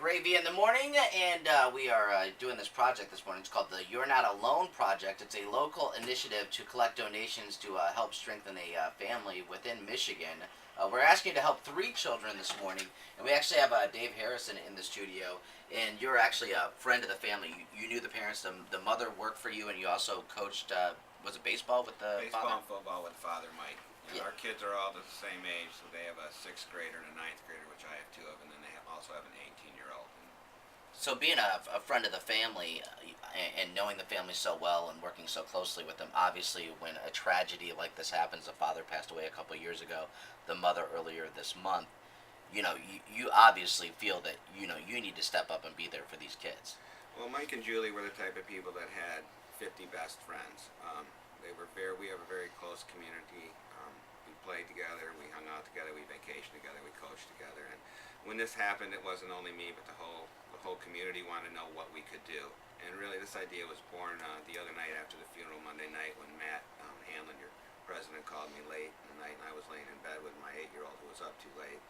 Gravy in the morning, and we are doing this project this morning. It's called the You're Not Alone Project. It's a local initiative to collect donations to help strengthen a family within Michigan. We're asking to help three children this morning, and we actually have Dave Harrison in the studio. And you're actually a friend of the family. You knew the parents. The mother worked for you, and you also coached. Was it baseball with the Baseball father? and football with Father Mike. Yeah. Our kids are all the same age, so they have a sixth grader and a ninth grader, which I have two of, and then they also have an 18-year-old. So being a friend of the family and knowing the family so well and working so closely with them, obviously when a tragedy like this happens, the father passed away a couple of years ago, the mother earlier this month, you obviously feel that, you need to step up and be there for these kids. Well, Mike and Julie were the type of people that had 50 best friends. We have a very close community. We played together, we hung out together, we vacationed together, we coached together. And when this happened, it wasn't only me, but the whole community wanted to know what we could do. And really, this idea was born the other night after the funeral, Monday night, when Matt Hanlon, your president, called me late in the night, and I was laying in bed with my 8-year-old who was up too late.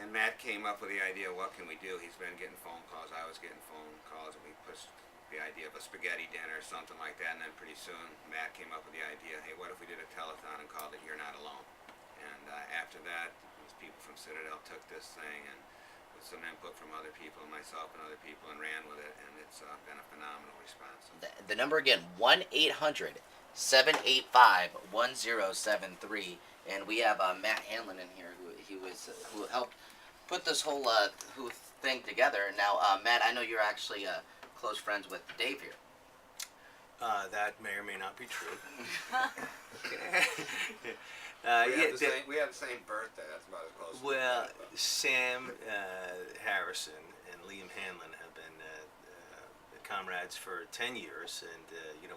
And Matt came up with the idea, what can we do? He's been getting phone calls, I was getting phone calls, and we pushed the idea of a spaghetti dinner or something like that. And then pretty soon, Matt came up with the idea, hey, what if we did a telethon and called it You're Not Alone? And after that, these people from Citadel took this thing and with some input from other people, myself and other people, and ran with it, and it's been a phenomenal response. The number again, 1-800-785-1073. And we have Matt Hanlon in here who helped put this whole thing together. Now, Matt, I know you're actually close friends with Dave here. That may or may not be true. We had the same birthday. That's about as close. Well, Sam Harrison and Liam Hanlon have been comrades for 10 years, and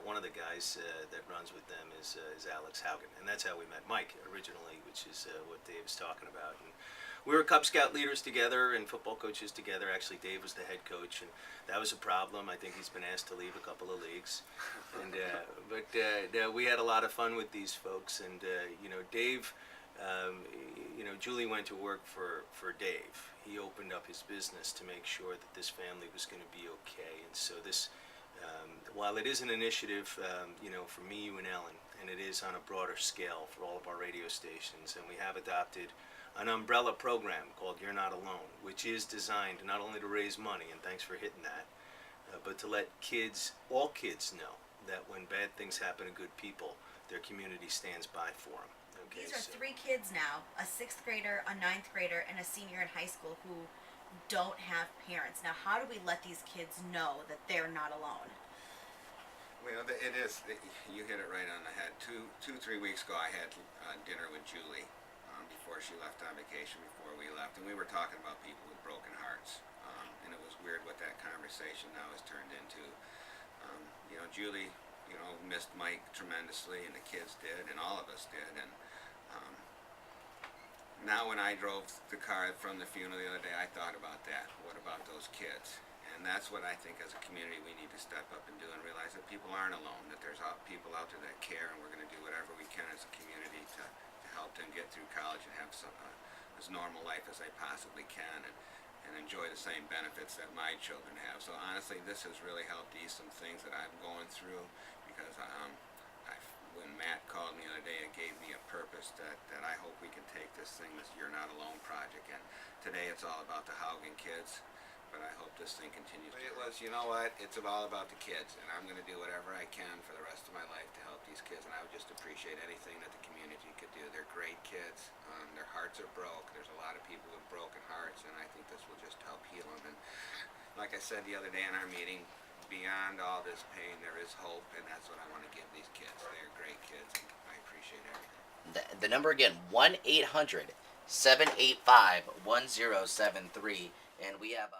one of the guys that runs with them is Alex Haugen, and that's how we met Mike originally, which is what Dave is talking about. And we were Cub Scout leaders together and football coaches together. Actually, Dave was the head coach, and that was a problem. I think he's been asked to leave a couple of leagues. And but we had a lot of fun with these folks. And Dave, Julie went to work for Dave. He opened up his business to make sure that this family was going to be okay. And so this, while it is an initiative, for me, you, and Ellen, and it is on a broader scale for all of our radio stations, and we have adopted an umbrella program called You're Not Alone, which is designed not only to raise money, and thanks for hitting that, but to let all kids know that when bad things happen to good people, their community stands by for them. Okay, These are three kids now, a sixth grader, a ninth grader, and a senior in high school who don't have parents. Now, how do we let these kids know that they're not alone? Well, it is. You hit it right on the head. 3 weeks ago, I had dinner with Julie before she left on vacation, before we left, and we were talking about people with broken hearts. And it was weird what that conversation now has turned into. Julie, missed Mike tremendously, and the kids did, and all of us did. And now when I drove the car from the funeral the other day, I thought about that. What about those kids? And that's what I think as a community we need to step up and do, and realize that people aren't alone, that there's people out there that care, and we're going to do whatever we can as a community to help them get through college and have as normal life as they possibly can, and enjoy the same benefits that my children have. So honestly, this has really helped ease some things that I'm going through, because when Matt called me the other day, it gave me a purpose that I hope we can take this thing, this You're Not Alone project. And today it's all about the Haugen kids, but I hope this thing continues. But it was, it's all about the kids, and I'm going to do whatever I can for the rest of my life to help these kids, and I would just appreciate anything that the community could do. They're great kids. Their hearts are broke. There's a lot of people with broken hearts, and I think this will just help heal them. And like I said the other day in our meeting, beyond all this pain, there is hope, and that's what I want to give these kids. They're great kids, and I appreciate everything. The number again, 1-800-785-1073. And we have